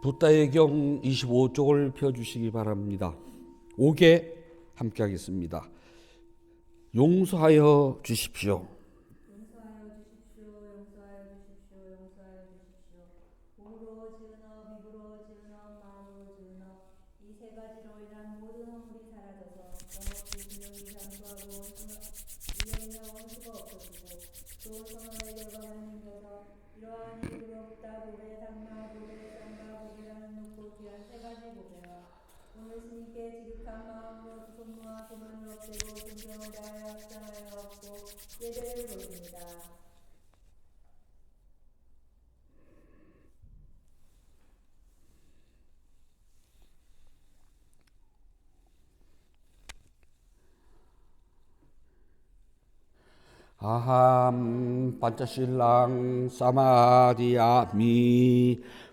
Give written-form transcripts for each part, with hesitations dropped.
붓다의 경 25쪽을 펴주시기 바랍니다. 5개 함께 하겠습니다. 용서하여 주십시오. 용서하여 주십시오. 용서하여 주십시오. 용서하여 주십시오. 몸으로 지은업, 입으로 지은업, 마음으로 지은업, 이 세 가지로 인한 모든 허물이 사라져서 영업이 균형이 장수하고 위험이나 원수가 없어지고 좋은 선언의 결과가 생겨서 이러한 이유로부터 보배, 당마, 보배, 쌍가, 보배라는 높고 귀한 세 가지 보배와 오늘 스님께 지극한 마음으로 수송무와 교만을 없애고 존경을 다하여 합장하여 얻고 예배를 보입니다. 아함 pancasillang samadhiyami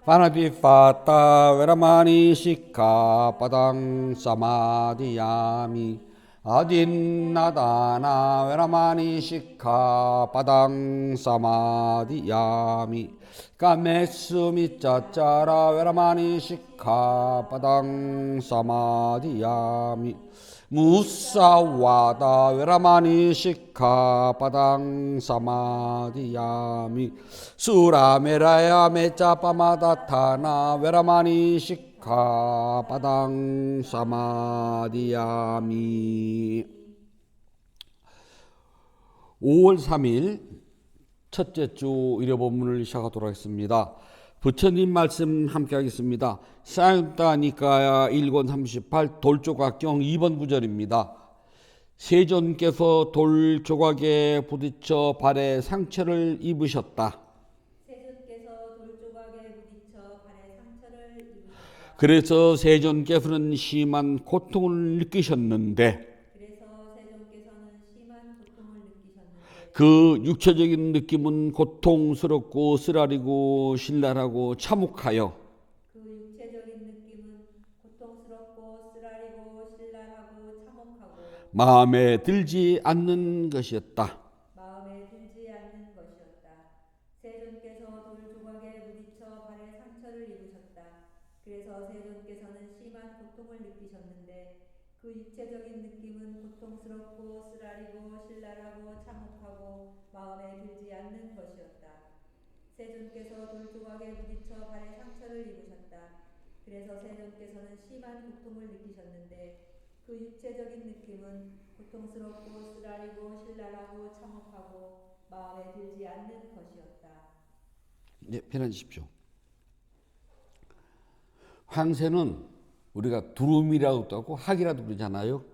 panatipata veramani sikkhapadang samadhiyami adinadana veramani sikkhapadang samadhiyami kamesu miccacara veramani sikkhapadang samadhiyami 무사와다 외라마니 시카바당 사마디야미 수라메라야 메짜파마다타나 외라마니 시카바당 사마디야미. 5월 3일 첫째 주 일요 본문을 시작하도록 하겠습니다. 부처님 말씀 함께 하겠습니다. 사용다니까야 1권 38 돌조각경 2번 구절입니다. 세존께서 돌조각에 부딪혀 발에 상처를 입으셨다. 세존께서 돌조각에 부딪혀 발에 상처를 입으셨다. 그래서 세존께서는 심한 고통을 느끼셨는데 그 육체적인 느낌은 고통스럽고 쓰라리고 신랄하고 참혹하여 마음에 들지 않는 것이었다. 세존께서 돌조각에 부딪혀 발에 상처를 입으셨다. 그래서 세존께서는 심한 고통을 느끼셨는데 그 육체적인 느낌은 고통스럽고 쓰라리고 신랄하고 참혹하고 마음에 들지 않는 것이었다. 세존께서 돌조각에 부딪혀 발에 상처를 입으셨다. 그래서 세존께서는 심한 고통을 느끼셨는데 그 육체적인 느낌은 고통스럽고 쓰라리고 신랄하고 참혹하고 마음에 들지 않는 것이었다. 네, 편안하십시오. 황새는 우리가 두루미라고도 하고 학이라도 그러잖아요.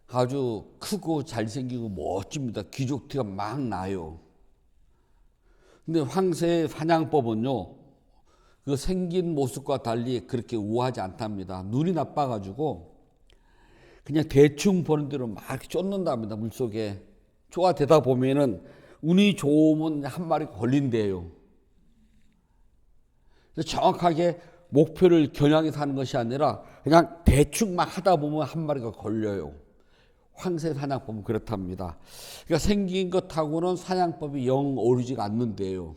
아주 크고 잘생기고 멋집니다. 귀족티가 막 나요. 근데 황새의 사냥법은요, 그 생긴 모습과 달리 그렇게 우아하지 않답니다. 눈이 나빠가지고 그냥 대충 보는 대로 막 쫓는답니다. 물속에 쫓아대다 보면은 운이 좋으면 한 마리 걸린대요. 정확하게 목표를 겨냥해서 하는 것이 아니라 그냥 대충 막 하다 보면 한 마리가 걸려요. 황새 사냥법은 그렇답니다. 그러니까 생긴 것하고는 사냥법이 영 어울리지가 않는데요.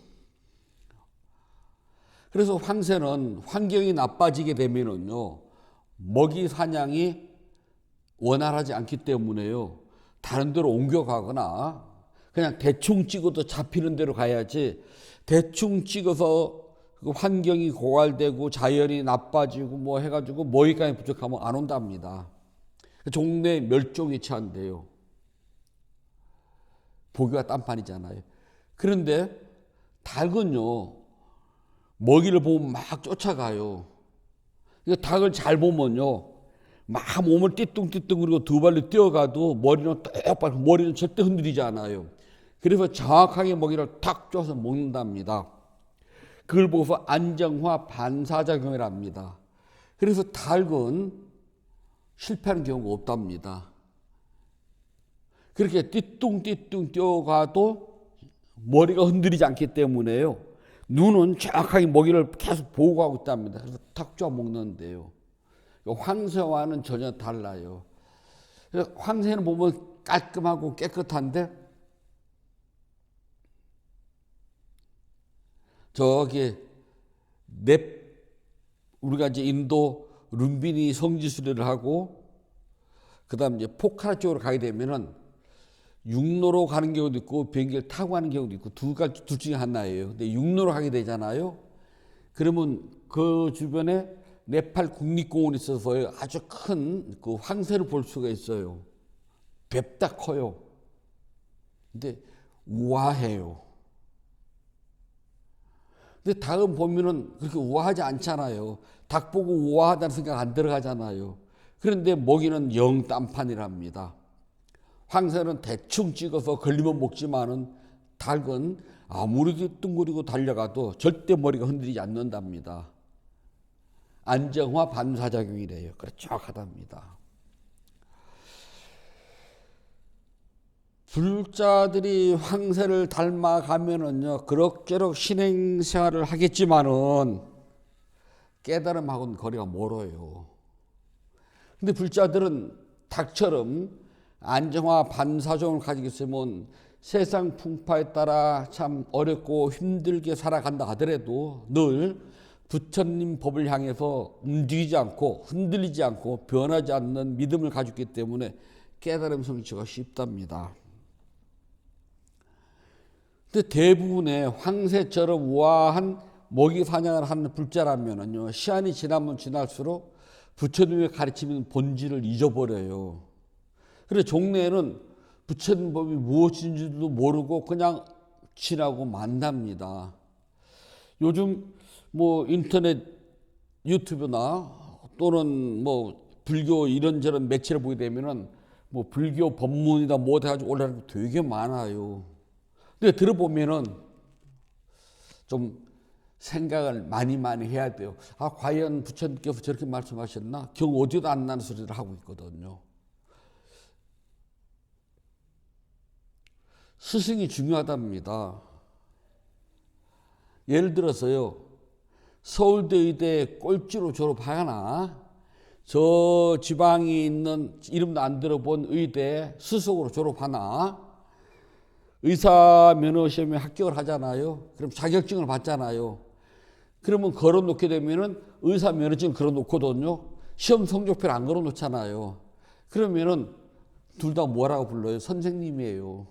그래서 황새는 환경이 나빠지게 되면은요, 먹이 사냥이 원활하지 않기 때문에요, 다른 데로 옮겨가거나 그냥 대충 찍어도 잡히는 대로 가야지, 대충 찍어서 그 환경이 고갈되고 자연이 나빠지고 뭐 해가지고 먹이감이 부족하면 안 온답니다. 종래 멸종에 처한대요. 보기가 딴판이잖아요. 그런데 닭은요, 먹이를 보면 막 쫓아가요. 닭을 잘 보면요, 막 몸을 띠뚱띠뚱 그리고 두 발로 뛰어가도 머리는 똑바로, 머리는 절대 흔들리지 않아요. 그래서 정확하게 먹이를 탁 쪄서 먹는답니다. 그걸 보고서 안정화 반사작용을 합니다. 그래서 닭은 실패하는 경우가 없답니다. 그렇게 띠뚱띠뚱 뛰어가도 머리가 흔들리지 않기 때문에요, 눈은 정확하게 먹이를 계속 보고 가고 있답니다. 그래서 탁 쪄 먹는데요, 황새와는 전혀 달라요. 황새는 보면 깔끔하고 깨끗한데 저기 냅 우리가 이제 인도 룸비니 성지 수련을 하고 그다음 이제 포카라 쪽으로 가게 되면은 육로로 가는 경우도 있고 비행기를 타고 가는 경우도 있고 둘 중에 하나예요. 근데 육로로 가게 되잖아요. 그러면 그 주변에 네팔 국립공원이 있어서 아주 큰 그 황새를 볼 수가 있어요. 뵙다 커요. 근데 우아해요. 근데 닭은 보면은 그렇게 우아하지 않잖아요. 닭 보고 우아하다는 생각 안 들어가잖아요. 그런데 먹이는 영 딴판이랍니다. 황새는 대충 찍어서 걸리면 먹지만은 닭은 아무리 뚱그리고 달려가도 절대 머리가 흔들리지 않는답니다. 안정화 반사작용이래요. 그렇죠하답니다. 불자들이 황새를 닮아가면은요, 그럭저럭 신행생활을 하겠지만은 깨달음하고는 거리가 멀어요. 근데 불자들은 닭처럼 안정화 반사종을 가지고 있으면 세상 풍파에 따라 참 어렵고 힘들게 살아간다 하더라도 늘 부처님 법을 향해서 움직이지 않고 흔들리지 않고 변하지 않는 믿음을 가지고 있기 때문에 깨달음 성취가 쉽답니다. 근데 대부분의 황새처럼 우아한 먹이 사냥을 하는 불자라면은요, 시간이 지나면 지날수록 부처님의 가르치는 본질을 잊어버려요. 그래서 종래에는 부처님 법이 무엇인지도 모르고 그냥 지나고 만답니다. 요즘 뭐 인터넷 유튜브나 또는 뭐 불교 이런저런 매체를 보게 되면은 뭐 불교 법문이다 뭐다 해가지고 올라가는 게 되게 많아요. 근데 들어보면은 좀 생각을 많이 해야 돼요. 아, 과연 부처님께서 저렇게 말씀하셨나? 경 어디도 안 나는 소리를 하고 있거든요. 스승이 중요하답니다. 예를 들어서요, 서울대 의대 꼴찌로 졸업하거나 저 지방에 있는 이름도 안 들어본 의대 수석으로 졸업하나 의사 면허 시험에 합격을 하잖아요. 그럼 자격증을 받잖아요. 그러면 걸어놓게 되면은 의사 면허증 걸어놓거든요. 시험 성적표를 안 걸어놓잖아요. 그러면은 둘 다 뭐라고 불러요? 선생님이에요.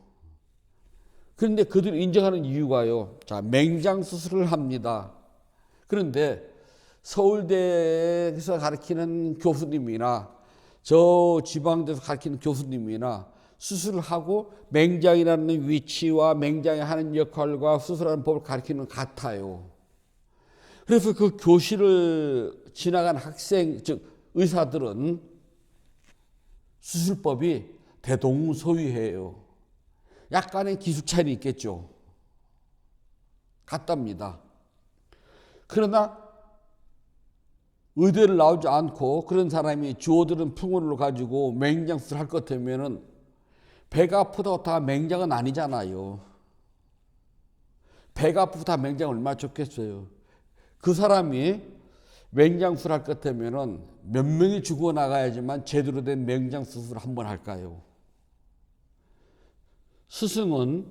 그런데 그들이 인정하는 이유가요. 자, 맹장 수술을 합니다. 그런데 서울대에서 가르치는 교수님이나 저 지방대에서 가르치는 교수님이나 수술을 하고 맹장이라는 위치와 맹장이 하는 역할과 수술하는 법을 가르치는 것 같아요. 그래서 그 교실을 지나간 학생, 즉 의사들은 수술법이 대동소이해요. 약간의 기술 차이는 있겠죠. 같답니다. 그러나 의대를 나오지 않고 그런 사람이 주워들은 풍문을 가지고 맹장 수술을 할 것 같으면은 배가 아프다고 다 맹장은 아니잖아요. 배가 아프고 다 맹장 얼마나 좋겠어요. 그 사람이 맹장 수술 할 것 같으면은 몇 명이 죽어나가야지만 제대로 된 맹장 수술을 한번 할까요? 스승은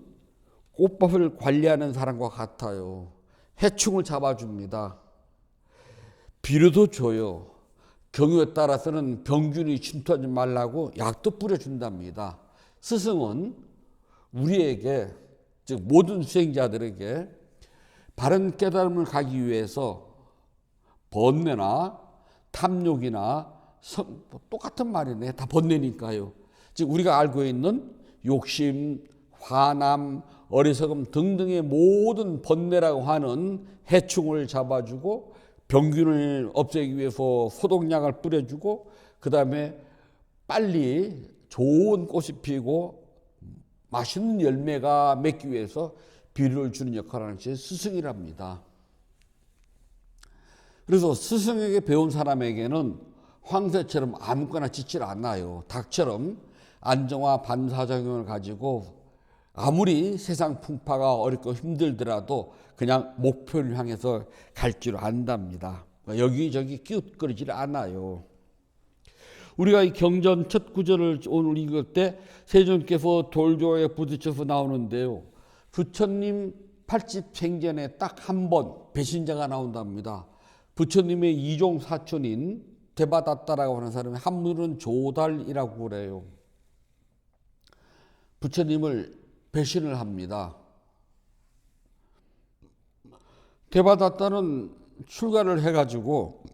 꽃밭을 관리하는 사람과 같아요. 해충을 잡아줍니다. 비료도 줘요. 경우에 따라서는 병균이 침투하지 말라고 약도 뿌려준답니다. 스승은 우리에게, 즉 모든 수행자들에게 바른 깨달음을 가기 위해서 번뇌나 탐욕이나 똑같은 말이네. 다 번뇌니까요. 즉 우리가 알고 있는 욕심, 화남, 어리석음 등등의 모든 번뇌라고 하는 해충을 잡아주고 병균을 없애기 위해서 소독약을 뿌려주고 그 다음에 빨리 좋은 꽃이 피고 맛있는 열매가 맺기 위해서 비료를 주는 역할을 하는 것이 스승이랍니다. 그래서 스승에게 배운 사람에게는 황새처럼 아무거나 짓질 않아요. 닭처럼 안정화 반사작용을 가지고 아무리 세상 풍파가 어렵고 힘들더라도 그냥 목표를 향해서 갈 줄 안답니다. 여기저기 끼웃거리질 않아요. 우리가 이 경전 첫 구절을 오늘 읽을 때 세존께서 돌조에 부딪혀서 나오는데요. 부처님 80 생전에 딱 한 번 배신자가 나온답니다. 부처님의 이종 사촌인 데바다타라고 하는 사람이 한문으로는 조달이라고 그래요. 부처님을 배신을 합니다. 데바다타는 출가를 해가지고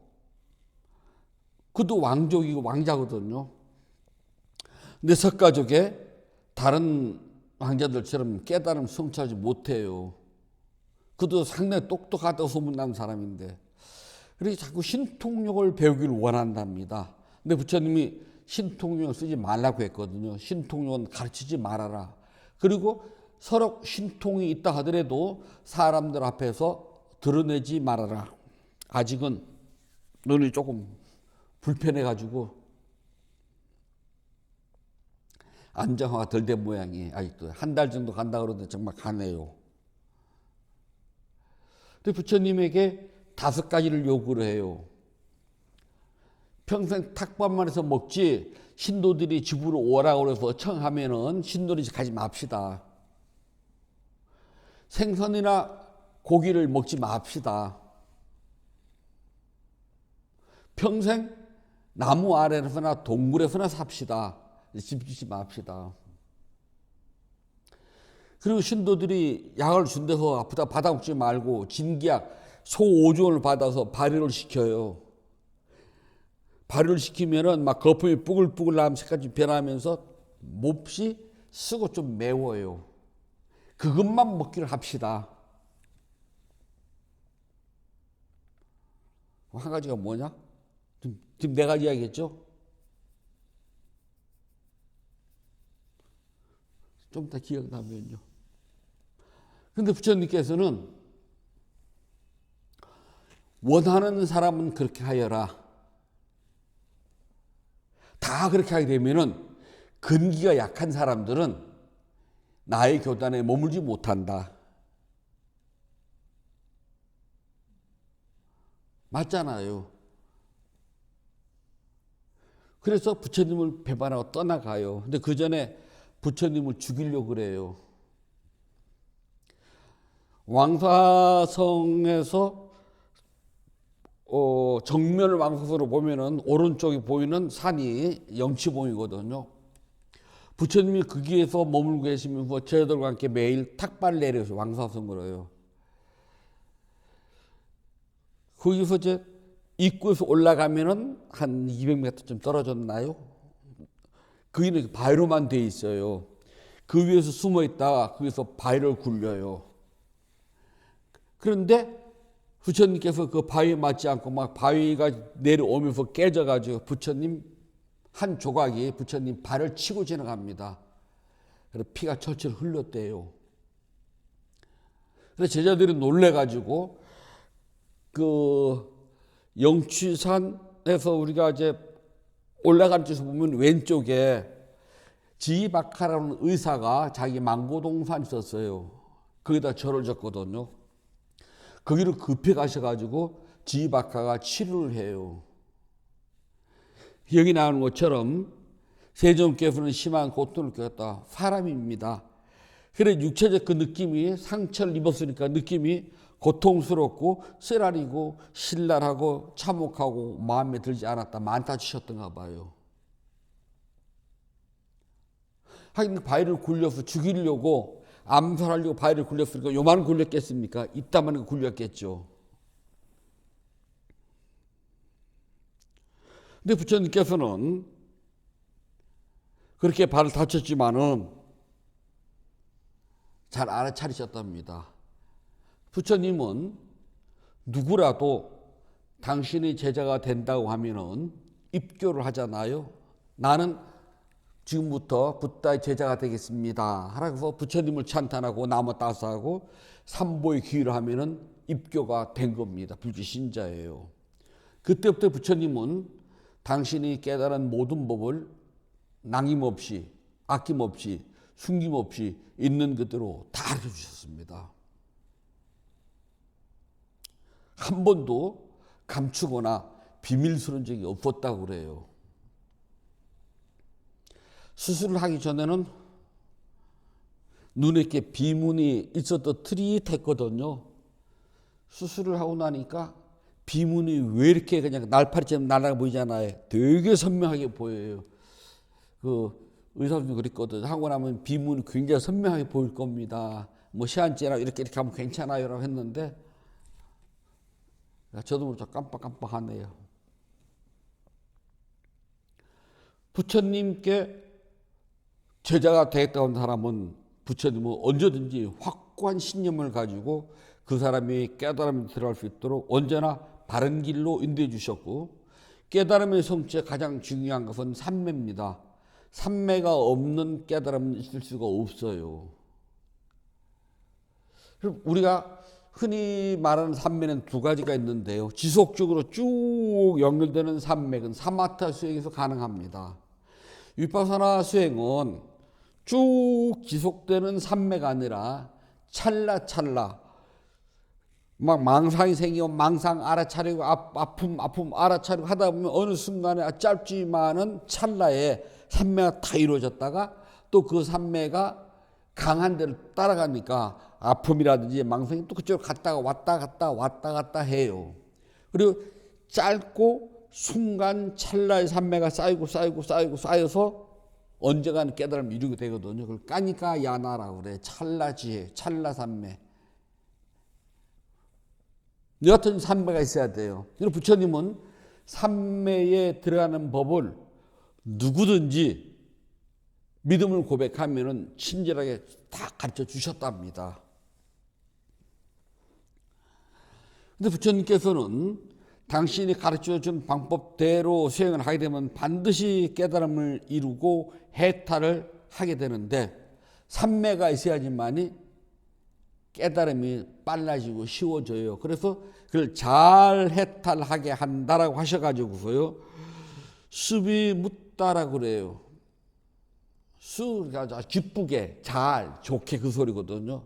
그도 왕족이고 왕자거든요. 근데 석가족에 다른 왕자들처럼 깨달음 성취하지 못해요. 그도 상당히 똑똑하다고 소문난 사람인데 그래서 자꾸 신통력을 배우기를 원한답니다. 근데 부처님이 신통력을 쓰지 말라고 했거든요. 신통력은 가르치지 말아라. 그리고 서로 신통이 있다 하더라도 사람들 앞에서 드러내지 말아라. 아직은 눈이 조금 불편해가지고 안정화가 덜 된 모양이 아직도 한 달 정도 간다 그러는데 정말 가네요. 근데 부처님에게 5가지를 요구를 해요. 평생 탁밥만 해서 먹지 신도들이 집으로 오라고 해서 청하면은 신도들이 가지 맙시다. 생선이나 고기를 먹지 맙시다. 평생 나무 아래에서나 동굴에서나 삽시다. 집 짓지 맙시다. 그리고 신도들이 약을 준 데서 아프다 받아먹지 말고 진기약 소 5종을 받아서 발효를 시켜요. 발효를 시키면은 막 거품이 뿌글뿌글 나면 색깔이 변하면서 몹시 쓰고 좀 매워요. 그것만 먹기를 합시다. 한 가지가 뭐냐? 지금 4가지 이야기했죠? 좀 더 기억나면요. 근데 부처님께서는 원하는 사람은 그렇게 하여라. 다 그렇게 하게 되면은 근기가 약한 사람들은 나의 교단에 머물지 못한다. 맞잖아요. 그래서 부처님을 배반하고 떠나가요. 근데 그 전에 부처님을 죽이려고 그래요. 왕사성에서 정면을 왕사성으로 보면은 오른쪽에 보이는 산이 영치봉이거든요. 부처님이 거기에서 머물고 계시면서 저희들과 함께 매일 탁발 내려서 왕사성으로요. 거기서 이제 입구에서 올라가면은 한 200m쯤 떨어졌나요? 거기는 바위로만 돼 있어요. 그 위에서 숨어 있다가 거기서 바위를 굴려요. 그런데 부처님께서 그 바위에 맞지 않고 막 바위가 내려오면서 깨져가지고 부처님 한 조각이 부처님 발을 치고 지나갑니다. 그래서 피가 철철 흘렀대요. 그래서 제자들이 놀래가지고 그 영취산에서 우리가 이제 올라가는 쪽에서 보면 왼쪽에 지박하라는 의사가 자기 망고동산 있었어요. 거기다 절을 졌거든요. 거기로 급히 가셔가지고 지박하가 치료를 해요. 여기 나오는 것처럼 세존께서는 심한 고통을 겪었다. 사람입니다. 그래 육체적 그 느낌이 상처를 입었으니까 느낌이 고통스럽고 쓰라리고 신랄하고 참혹하고 마음에 들지 않았다. 많다 주셨던가 봐요. 하긴 바위를 굴려서 죽이려고 암살하려고 바위를 굴렸으니까 요만 굴렸겠습니까? 이따만 굴렸겠죠. 근데 부처님께서는 그렇게 발을 다쳤지만은 잘 알아차리셨답니다. 부처님은 누구라도 당신의 제자가 된다고 하면은 입교를 하잖아요. 나는 지금부터 붓다의 제자가 되겠습니다. 하라고 부처님을 찬탄하고 나무 따스하고 삼보의 기회를 하면은 입교가 된 겁니다. 불교 신자예요. 그때부터 부처님은 당신이 깨달은 모든 법을 낭임없이 아낌없이 숨김없이 있는 그대로 다 알려주셨습니다. 한 번도 감추거나 비밀스러운 적이 없었다고 그래요. 수술을 하기 전에는 눈에 이렇게 비문이 있었던 트릿했거든요. 수술을 하고 나니까 비문이 왜 이렇게 그냥 날파리처럼 날아가 보이잖아요. 되게 선명하게 보여요. 그 의사도 그랬거든. 하고 나면 비문이 굉장히 선명하게 보일 겁니다. 뭐 시한제나 이렇게 하면 괜찮아요라고 했는데 저도 모르게 깜빡깜빡하네요. 부처님께 제자가 되겠다고 하는 사람은 부처님은 언제든지 확고한 신념을 가지고 그 사람이 깨달음에 들어갈 수 있도록 언제나 바른 길로 인도해 주셨고, 깨달음의 성취에 가장 중요한 것은 삼매입니다. 삼매가 없는 깨달음은 있을 수가 없어요. 우리가 흔히 말하는 삼매는 두 가지가 있는데요. 지속적으로 쭉 연결되는 삼매는 사마타 수행에서 가능합니다. 위파사나 수행은 쭉 지속되는 삼매가 아니라 찰나찰나 막 망상이 생기고 망상 알아차리고 아픔 알아차리고 하다 보면 어느 순간에 짧지만은 찰나에 삼매가 다 이루어졌다가 또 그 삼매가 강한 데를 따라가니까 아픔이라든지 망상이 또 그쪽으로 갔다가 왔다 갔다 해요. 그리고 짧고 순간 찰나의 삼매가 쌓여서 언젠가는 깨달음을 이루게 되거든요. 그걸 까니까 야나라고 그래. 찰나지혜, 찰나삼매. 여하튼 삼매가 있어야 돼요. 그리고 부처님은 삼매에 들어가는 법을 누구든지 믿음을 고백하면은 친절하게 다 가르쳐 주셨답니다. 근데 부처님께서는 당신이 가르쳐 준 방법대로 수행을 하게 되면 반드시 깨달음을 이루고 해탈을 하게 되는데 삼매가 있어야지만이 깨달음이 빨라지고 쉬워져요. 그래서 그걸 잘 해탈하게 한다라고 하셔가지고서요. 수비 묻다라고 그래요. 수가 기쁘게 잘 좋게 그 소리거든요.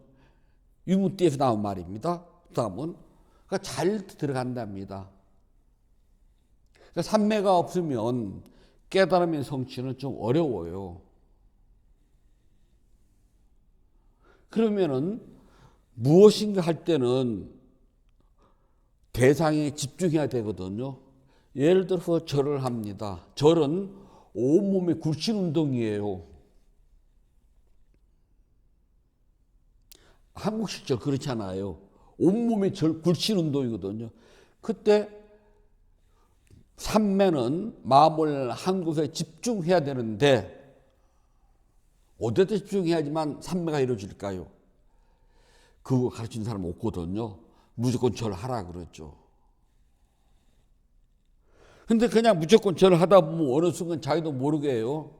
유무띠에서 나온 말입니다. 다음은 그러니까 잘 들어간답니다. 그러니까 삼매가 없으면 깨달음의 성취는 좀 어려워요. 그러면은 무엇인가 할 때는 대상에 집중해야 되거든요. 예를 들어서 절을 합니다. 절은 온몸의 굴신 운동이에요. 한국식 절 그렇잖아요. 온몸의 굴신 운동이거든요. 그때 삼매는 마음을 한 곳에 집중해야 되는데 어디다 집중해야지만 삼매가 이루어질까요? 그거 가르치는 사람 없거든요. 무조건 절하라 그랬죠. 근데 그냥 무조건 절을 하다 보면 어느 순간 자기도 모르게 해요.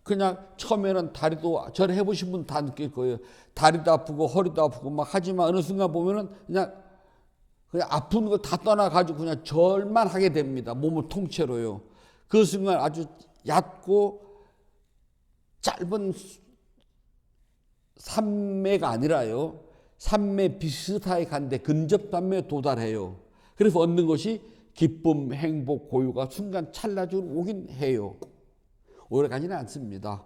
그냥 처음에는 다리도 절해 보신 분 다 느낄 거예요. 다리도 아프고 허리도 아프고 막 하지만 어느 순간 보면은 그냥 아픈 거 다 떠나가지고 그냥 절만 하게 됩니다. 몸을 통째로요. 그 순간 아주 얕고 짧은 삼매가 아니라요. 삼매 비슷하게 간데 근접삼매에 도달해요. 그래서 얻는 것이 기쁨, 행복, 고유가 순간 찰나적으로 오긴 해요. 오래 가지는 않습니다.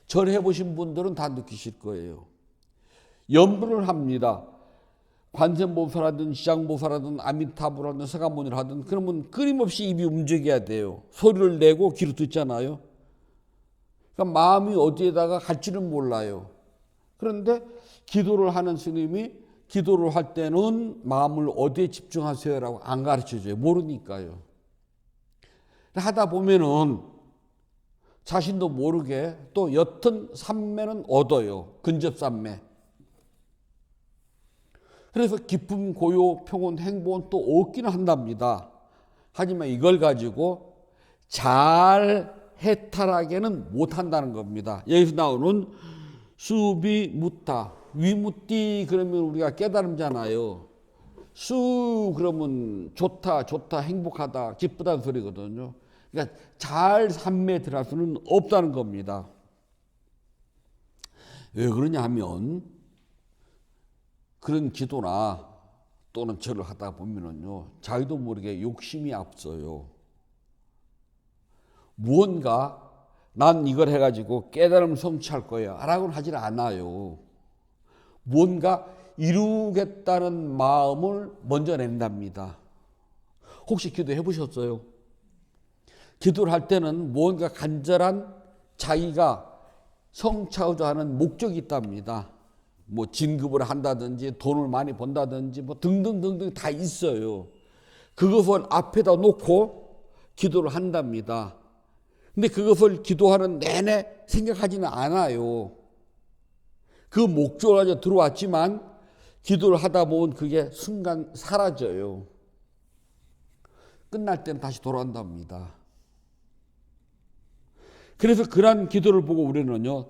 절해 보신 분들은 다 느끼실 거예요. 염불을 합니다. 관세음보살하든 시장보살하든 아미타불하든 서가모니를 하든 그러면 끊임없이 입이 움직여야 돼요. 소리를 내고 귀로 듣잖아요. 그러니까 마음이 어디에다가 갈지는 몰라요. 그런데 기도를 하는 스님이 기도를 할 때는 마음을 어디에 집중하세요라고 안 가르쳐줘요. 모르니까요. 하다 보면은 자신도 모르게 또 옅은 삼매는 얻어요. 근접삼매. 그래서 기쁨, 고요, 평온, 행복은 또 얻기는 한답니다. 하지만 이걸 가지고 잘 해탈하게는 못한다는 겁니다. 여기서 나오는 수비 무타, 위무띠 그러면 우리가 깨달음잖아요. 수 그러면 좋다, 행복하다, 기쁘다는 소리거든요. 그러니까 잘 삼매에 들어갈 수는 없다는 겁니다. 왜 그러냐 하면 그런 기도나 또는 절을 하다 보면은요, 자기도 모르게 욕심이 앞서요. 무언가 난 이걸 해가지고 깨달음을 성취할 거야 라고는 하질 않아요. 무언가 이루겠다는 마음을 먼저 낸답니다. 혹시 기도해 보셨어요? 기도를 할 때는 뭔가 간절한 자기가 성취하고자 하는 목적이 있답니다. 뭐 진급을 한다든지 돈을 많이 번다든지 뭐 등등등등 다 있어요. 그것을 앞에다 놓고 기도를 한답니다. 근데 그것을 기도하는 내내 생각하지는 않아요. 그 목적을 가지고 들어왔지만 기도를 하다 보면 그게 순간 사라져요. 끝날 때는 다시 돌아온답니다. 그래서 그러한 기도를 보고 우리는요,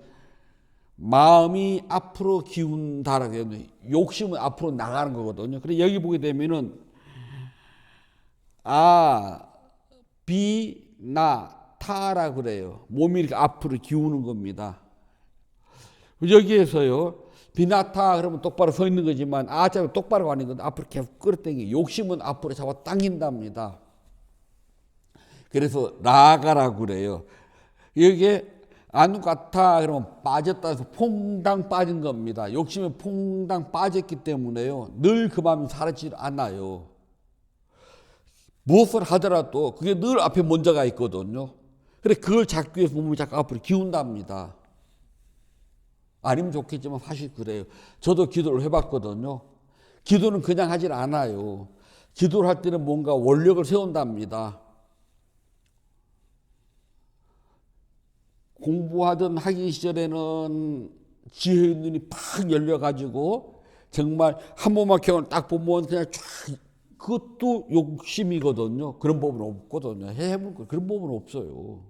마음이 앞으로 기운다라고 해요. 욕심은 앞으로 나가는 거거든요. 그래서 여기 보게 되면은 비, 나, 타라 그래요. 몸이 이렇게 앞으로 기우는 겁니다. 여기에서요, 비나타 그러면 똑바로 서 있는 거지만 아자로 똑바로 가는 건 앞으로 계속 끌어당기. 욕심은 앞으로 잡아 당긴답니다. 그래서 라가라고 그래요. 여기에 아누가타 그러면 빠졌다 해서 퐁당 빠진 겁니다. 욕심에 퐁당 빠졌기 때문에요. 늘 그 마음이 사라지지 않아요. 무엇을 하더라도 그게 늘 앞에 먼저가 있거든요. 그래 그걸 잡기 위해서 몸을 자꾸 앞으로 기운답니다. 아니면 좋겠지만 사실 그래요. 저도 기도를 해봤거든요. 기도는 그냥 하질 않아요. 기도를 할 때는 뭔가 원력을 세운답니다. 공부하던 학기 시절에는 지혜의 눈이 팍 열려가지고 정말 한 모막형을 딱 보면 그냥 쫙 그것도 욕심이거든요. 그런 법은 없거든요. 해볼 거 그런 법은 없어요.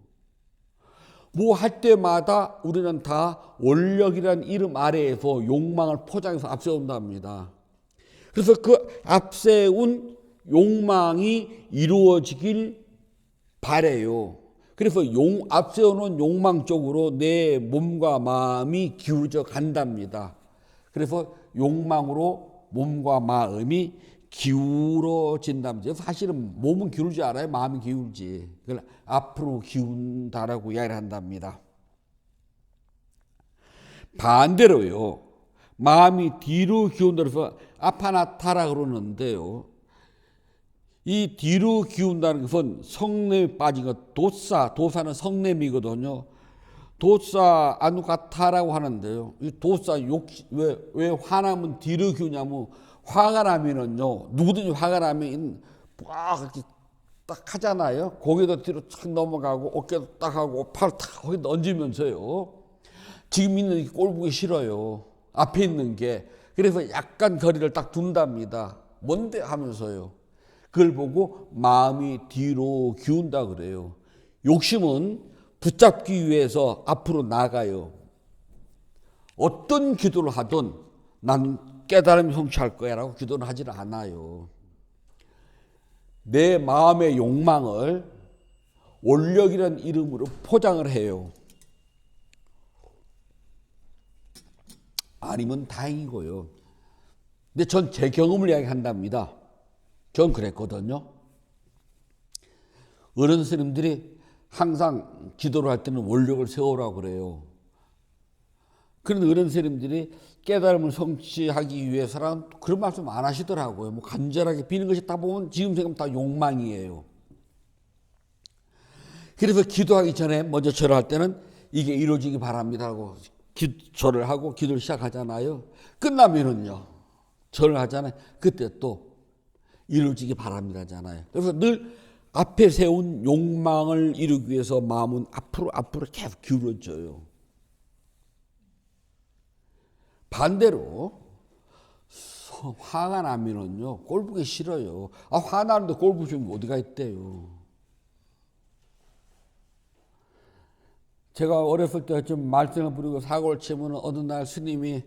뭐 할 때마다 우리는 다 원력이라는 이름 아래에서 욕망을 포장해서 앞세운답니다. 그래서 그 앞세운 욕망이 이루어지길 바래요. 그래서 앞세우는 욕망 쪽으로 내 몸과 마음이 기울어져 간답니다. 그래서 욕망으로 몸과 마음이 기울어진답니다. 사실은 몸은 기울지 않아요. 마음이 기울지. 그걸 앞으로 기운다라고 이야기를 한답니다. 반대로요. 마음이 뒤로 기운다 그래서 아파나타라 그러는데요. 이 뒤로 기운다는 것은 성냄에 빠진 것, 도사는 성냄이거든요. 도사 아누가타라고 하는데요. 이 도사 왜 화나면 뒤로 기우냐면 화가 나면은요, 누구든지 화가 나면 막 이렇게 딱 하잖아요. 고개도 뒤로 탁 넘어가고 어깨도 딱 하고 팔 탁 거기 얹으면서요. 지금 있는 게 꼴 보기 싫어요. 앞에 있는 게. 그래서 약간 거리를 딱 둔답니다. 뭔데 하면서요. 그걸 보고 마음이 뒤로 기운다 그래요. 욕심은 붙잡기 위해서 앞으로 나가요. 어떤 기도를 하든 난 깨달음이 성취할 거야 라고 기도는 하질 않아요. 내 마음의 욕망을 원력이라는 이름으로 포장을 해요. 아니면 다행이고요. 근데 전 제 경험을 이야기한답니다. 전 그랬거든요. 어른 스님들이 항상 기도를 할 때는 원력을 세우라고 그래요. 그런 어른 스님들이 깨달음을 성취하기 위해서는 그런 말씀 안 하시더라고요. 뭐 간절하게 비는 것이 다 보면 지금 생각하면 다 욕망이에요. 그래서 기도하기 전에 먼저 절을 할 때는 이게 이루어지기 바랍니다 하고 절을 하고 기도를 시작하잖아요. 끝나면은요. 절을 하잖아요. 그때 또 이루어지기 바랍니다잖아요. 그래서 늘 앞에 세운 욕망을 이루기 위해서 마음은 앞으로 계속 기울어져요. 반대로 화가 나면은요 꼴 보기 싫어요. 화나는데 꼴 보시면 어디가 있대요. 제가 어렸을 때 좀 말썽을 부리고 사고를 치면 어느 날 스님이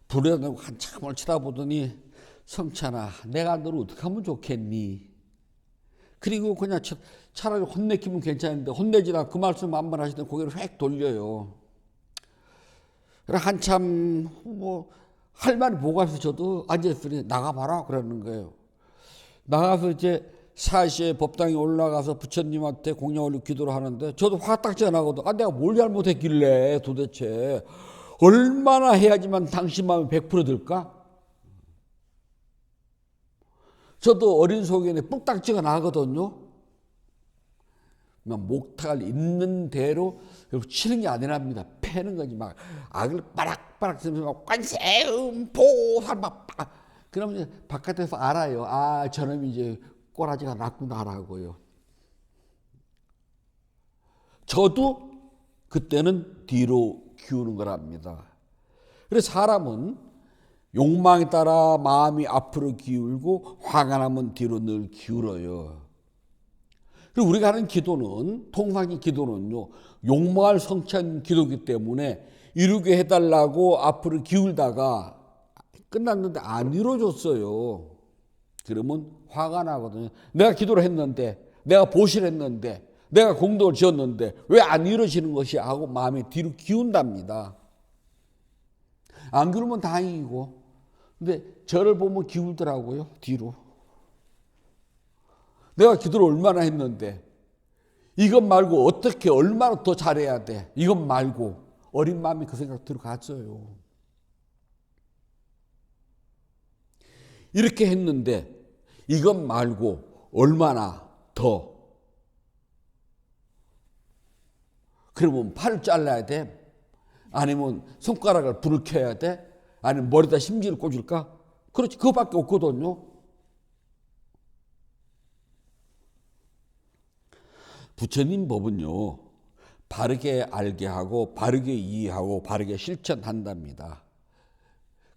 불에다 한참을 쳐다보더니 성찬아 내가 너를 어떻게 하면 좋겠니? 그리고 그냥 차라리 혼내키면 괜찮은데 혼내지라 그 말씀 한 번 하시더니 고개를 휙 돌려요. 한참 할 말이 뭐가 있어 저도 앉아있으니 나가봐라 그러는 거예요. 나가서 이제 4시에 법당에 올라가서 부처님한테 공양 올리고 기도를 하는데 저도 화딱지 안 하거든. 내가 뭘 잘못했길래 도대체 얼마나 해야지만 당신 마음이 100% 들까? 저도 어린 소견에 뿔딱지가 나거든요. 목탁을 있는 대로 치는 게 아니랍니다. 패는 거지. 막 악을 빠락빠락 쓰면서 막 관세음보살 막 그러면 이제 바깥에서 알아요. 아, 저놈이 이제 꼬라지가 났구나라고요. 저도 그때는 뒤로 기우는 거랍니다. 그래서 사람은 욕망에 따라 마음이 앞으로 기울고 화가 나면 뒤로 늘 기울어요. 그리고 우리가 하는 기도는, 통상의 기도는요, 욕망을 성취한 기도이기 때문에 이루게 해달라고 앞으로 기울다가 끝났는데 안 이루어졌어요. 그러면 화가 나거든요. 내가 기도를 했는데, 내가 보시를 했는데, 내가 공덕을 지었는데 왜 안 이루어지는 것이 하고 마음이 뒤로 기운답니다. 안 그러면 다행이고, 근데 저를 보면 기울더라고요, 뒤로. 내가 기도를 얼마나 했는데 이것 말고 어떻게 얼마나 더 잘해야 돼, 이것 말고 어린 마음이 그 생각 들어갔어요. 이렇게 했는데 이것 말고 얼마나 더, 그러면 팔을 잘라야 돼? 아니면 손가락을 불을 켜야 돼? 아니면 머리에다 심지를 꽂을까? 그렇지, 그거밖에 없거든요. 부처님 법은요, 바르게 알게 하고 바르게 이해하고 바르게 실천한답니다.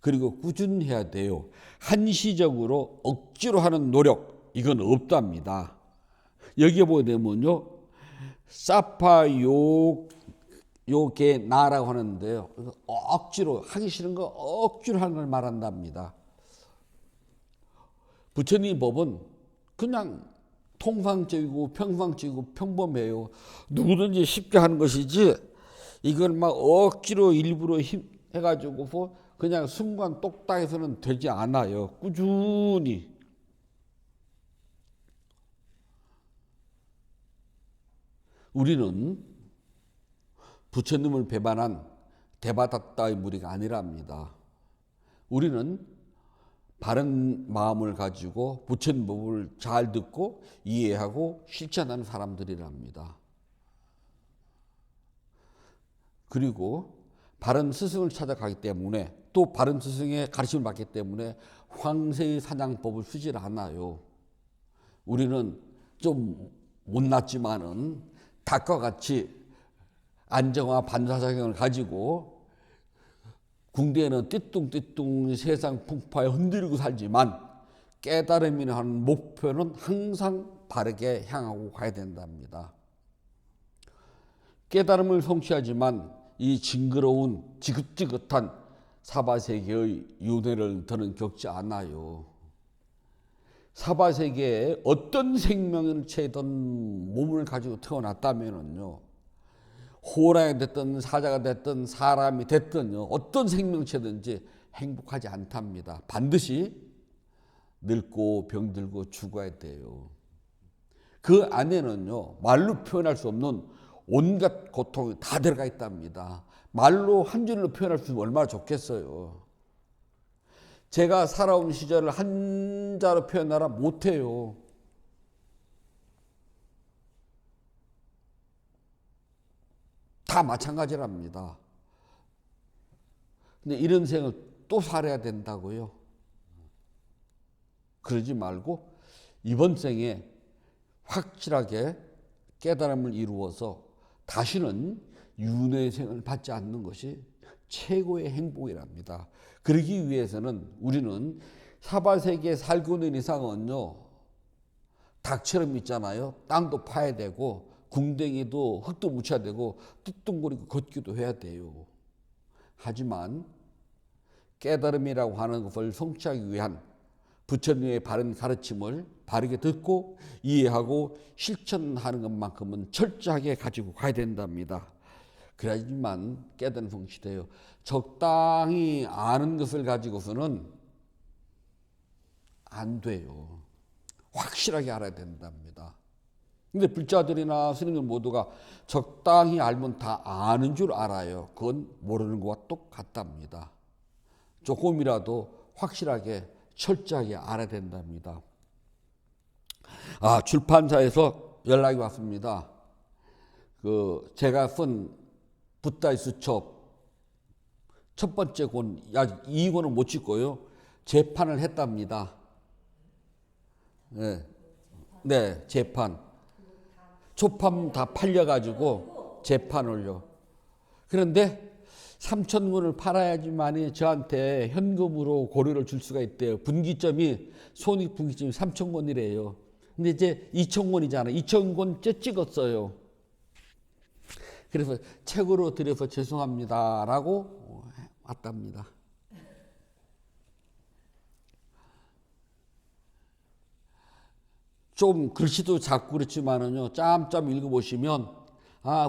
그리고 꾸준해야 돼요. 한시적으로 억지로 하는 노력, 이건 없답니다. 여기에 보게 되면요, 사파 요게 나라고 하는데요, 억지로 하기 싫은 거 억지로 하는 걸 말한답니다. 부처님 법은 그냥 통상적이고 평상적이고 평범해요. 누구든지 쉽게 하는 것이지 이걸 막 억지로 일부러 해가지고 그냥 순간 똑딱해서는 되지 않아요. 꾸준히. 우리는 부처님을 배반한 대바다따의 무리가 아니랍니다. 우리는 바른 마음을 가지고 부처님 법을 잘 듣고 이해하고 실천하는 사람들이랍니다. 그리고 바른 스승을 찾아가기 때문에, 또 바른 스승의 가르침을 받기 때문에 황새의 사냥법을 쓰질 않아요. 우리는 좀 못났지만은 닭과 같이 안정화 반사작용을 가지고 궁대에는 띠뚱띠뚱 세상 풍파에 흔들리고 살지만 깨달음이라는 목표는 항상 바르게 향하고 가야 된답니다. 깨달음을 성취하지만 이 징그러운 지긋지긋한 사바세계의 윤회를 더는 겪지 않아요. 사바세계에 어떤 생명체든 몸을 가지고 태어났다면요, 호랑이 됐든 사자가 됐든 사람이 됐든요, 어떤 생명체든지 행복하지 않답니다. 반드시 늙고 병들고 죽어야 돼요. 그 안에는요, 말로 표현할 수 없는 온갖 고통이 다 들어가 있답니다. 말로 한 줄로 표현할 수 있으면 얼마나 좋겠어요. 제가 살아온 시절을 한자로 표현하라 못해요. 다 마찬가지랍니다. 근데 이런 생을 또 살아야 된다고요? 그러지 말고 이번 생에 확실하게 깨달음을 이루어서 다시는 윤회생을 받지 않는 것이 최고의 행복이랍니다. 그러기 위해서는 우리는 사바세계에 살고 있는 이상은요, 닭처럼 있잖아요. 땅도 파야 되고 궁뎅이도 흙도 묻혀야 되고 띠뚱거리고 걷기도 해야 돼요. 하지만 깨달음이라고 하는 것을 성취하기 위한 부처님의 바른 가르침을 바르게 듣고 이해하고 실천하는 것만큼은 철저하게 가지고 가야 된답니다. 그래야지만 깨달음 성취돼요. 적당히 아는 것을 가지고서는 안 돼요. 확실하게 알아야 된답니다. 근데 불자들이나 스님들 모두가 적당히 알면 다 아는 줄 알아요. 그건 모르는 것과 똑같답니다. 조금이라도 확실하게 철저하게 알아야 된답니다. 출판사에서 연락이 왔습니다. 제가 쓴 붓다의 수첩 첫 번째 권, 아직 2권은 못 찍고요. 재판을 했답니다. 네, 재판. 초판 다 팔려가지고 재판을요. 그런데 3,000권을 팔아야지만이 저한테 현금으로 고료를 줄 수가 있대요. 분기점이, 손익분기점이 3,000권이래요. 근데 이제 2,000권이잖아요. 2,000권째 찍었어요. 그래서 책으로 드려서 죄송합니다라고 왔답니다. 좀 글씨도 작고 그렇지만은요, 짬짬 읽어보시면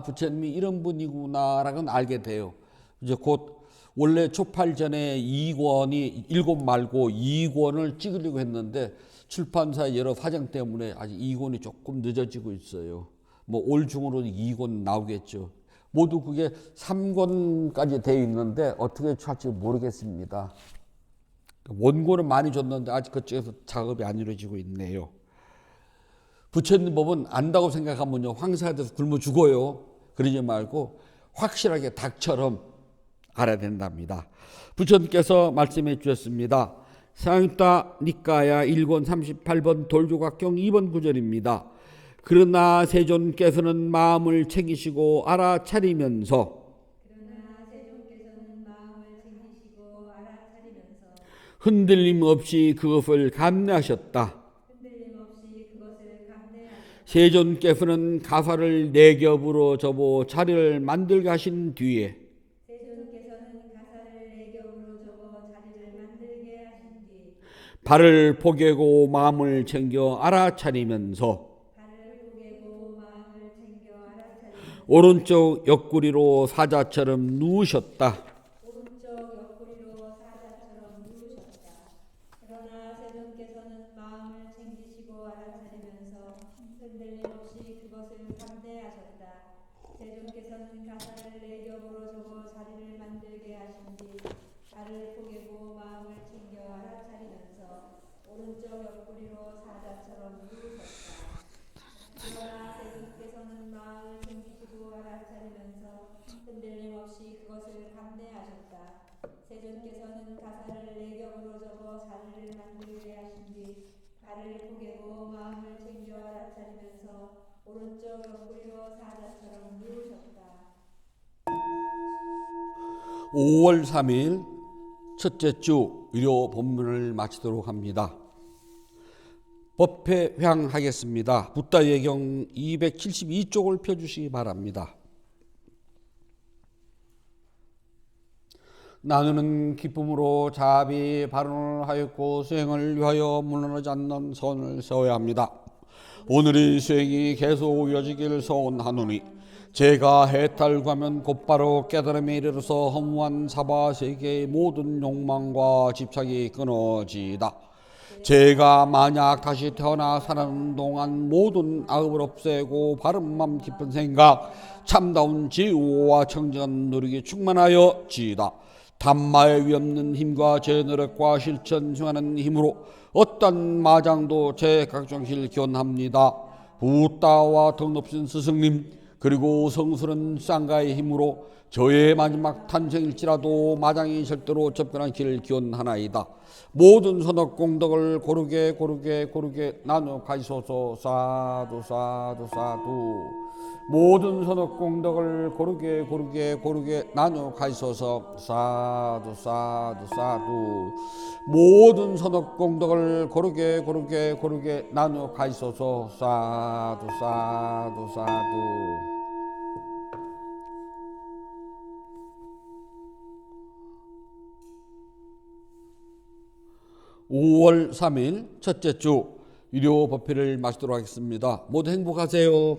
부처님이 이런 분이구나라고는 알게 돼요. 이제 곧 원래 초팔 전에 2권이 7 말고 2권을 찍으려고 했는데 출판사 여러 사정 때문에 아직 2권이 조금 늦어지고 있어요. 뭐 올 중으로 2권 나오겠죠. 모두 그게 3권까지 되어 있는데 어떻게 할지 모르겠습니다. 원고는 많이 줬는데 아직 그쪽에서 작업이 안 이루어지고 있네요. 부처님 법은 안다고 생각하면요, 황사가 돼서 굶어 죽어요. 그러지 말고 확실하게 닭처럼 알아야 된답니다. 부처님께서 말씀해 주셨습니다. 상유타 니까야 1권 38번 돌조각경 2번 구절입니다. 그러나 세존께서는 마음을 챙기시고 알아차리면서 흔들림 없이 그것을 감내하셨다. 세존께서는 가사를 4겹으로 접어 자리를 만들게 하신 뒤에 발을 포개고 마음을 챙겨 알아차리면서 오른쪽 옆구리로 사자처럼 누우셨다. 그러나 세존께서는 마음을 챙기시고 알아차리면서 흔들림 없이 그것을 감내하셨다. 세존께서는 가사를 4겹으로 접어 자리를 만들게 하신 뒤 발을 포개고 마음을 챙겨 알아차리면서 오른쪽 옆구리로 사자처럼 누우셨다. 그러나 세존께서는 마음을 챙기시고 알아차리면서 흔들림 없이 그것을 감내하셨다. 세존께서는 가사를 4겹으로 접어 자리를 만들게 하신 뒤 발을 포개고 마음을 챙겨 알아차리면서 오른쪽 옆구리로 사자처럼 누우셨다. 5월 3일 첫째 주 의료 본문을 마치도록 합니다. 법회회항하겠습니다. 붓다 예경 272쪽을 펴주시기 바랍니다. 나누는 기쁨으로 자비 발언을 하였고 수행을 위하여 물러나지 않는 선을 세워야 합니다. 오늘의 수행이 계속 이어지기를 소원하노니 제가 해탈하면 곧바로 깨달음에 이르러서 허무한 사바세계의 모든 욕망과 집착이 끊어지다. 제가 만약 다시 태어나 사는 동안 모든 악업을 없애고 바른맘 깊은 생각 참다운 지혜와 청정한 노력이 충만하여 지이다. 단마의 위없는 힘과 제 노력과 실천 중하는 힘으로 어떤 마장도 제 각종실 기원합니다. 붓다와 덕 높은 스승님 그리고 성스러운 쌍가의 힘으로 저의 마지막 탄생일지라도 마장이 절대로 접근한 길을 기원하나이다. 모든 선악 공덕을 고르게 나누어 가시소서. 사두 사두 사두. 모든 선악 공덕을 고르게 나누어 가시소서. 사두 사두 사두. 모든 선악 공덕을 고르게 나누어 가시소서. 사두 사두 사두. 5월 3일 첫째 주 유료 법회를 마치도록 하겠습니다. 모두 행복하세요.